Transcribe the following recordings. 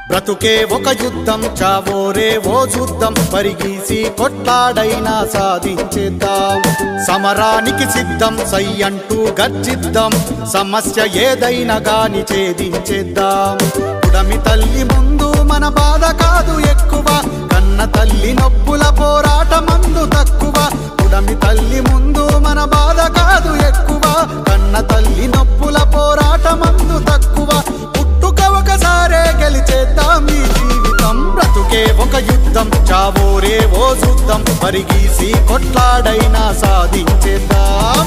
బ్రతుకే ఒక యుద్ధం, చావోరే ఓ చూద్దాం, పరిగీసి కొట్లాడైనా సాధించేద్దాం. సమరానికి సిద్ధం, సై అంటూ గర్జిద్దాం, సమస్య ఏదైనా గాని ఛేదించేద్దాం. పుడమి తల్లి ముందు మన బాధ కాదు ఎక్కువ, కన్న తల్లి నొప్పుల పోరాటమందు తక్కువ. పుడమి తల్లి ముందు మన బాధ కాదు ఎక్కువ, కన్న తల్లి నొప్పుల పోరాటమందు తక్కువ. పుట్టుక ఒకసారే గెలిచేద్దాం ఈ జీవితం. బ్రతుకే ఒక యుద్ధం, చావోరే ఓ చూద్దాం, పరిగీసి కొట్లాడైనా సాధించేద్దాం.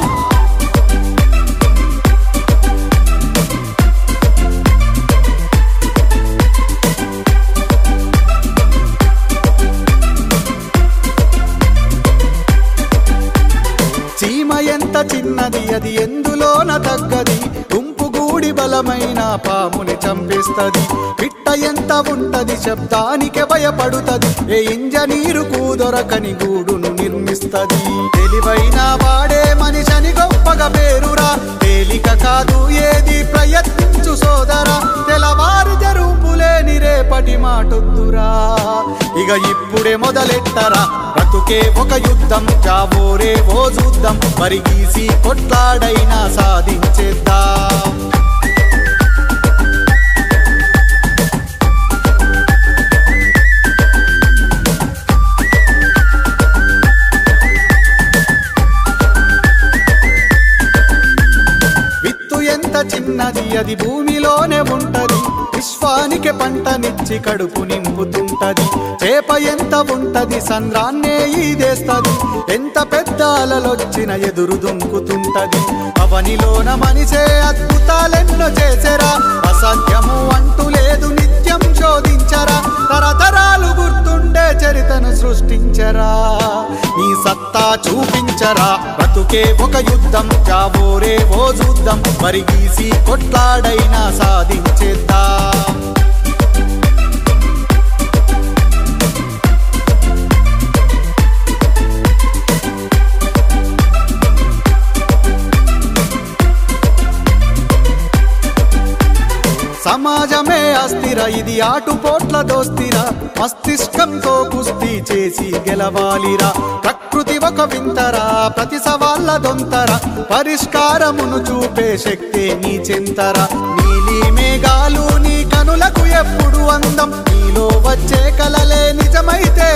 చీమ ఎంత చిన్నది అది ఎందులోన తగ్గది, గుంపుగూడి బలమైన పాముని చంపేస్తది. పిట్ట ఎంత ఉంటది శబ్దానికి భయపడుతది, ఏ ఇంజనీరు కూదొరకని గూడును నిర్మిస్తది. తెలివైన వాడే మనిషిని గొప్పగా పేరురా, తేలిక కాదు ఏది ప్రయత్నించు సోదరా. తెలవారు జరుపులేని రేపటి మాటొద్దురా, ఇక ఇప్పుడే మొదలెట్టరా. బ్రతుకే ఒక యుద్ధం, చావోరే ఓ చూద్దాం, పరిగీసి కొట్లాడైనా సాధించేద్దాం. విత్తు ఎంత చిన్నది అది భూమిలోనే ఉంటది, విశ్వానికి పంటనిచ్చి కడుపు నింపుతుంటది. చేప ఎంత ఉంటది సంద్రాన్నే ఈదేస్తది, ఎంత పెద్ద అలలొచ్చిన ఎదురు దుంకుతుంటది. అవనిలోన మనిషే అద్భుతాలెన్నో చేసెరా, అసాధ్యము అంటూ లేదు నిత్యం శోధించరా. తరతరాలు గుర్తుండే చరితను సృష్టించరా, నీ సత్తా చూపించరా. బ్రతుకే ఒక యుద్ధం, చావోరే ఓ చూద్దాం, పరిగీసి కొట్లాడైనా సాధించేద్దాం. సమాజమే అస్థిర, ఇది ఆటుపోట్ల దోస్తిర, మస్తిష్కంతో కుస్తీ చేసి గెలవాలిరా. ప్రకృతి ఒక వింతరా, ప్రతి సవాళ్ళ దొంతర, పరిష్కారమును చూపే శక్తే నీ చెంతర. నీలి మేఘాలు నీ కనులకు ఎప్పుడు అందం, నీలో వచ్చే కలలే నిజమైతే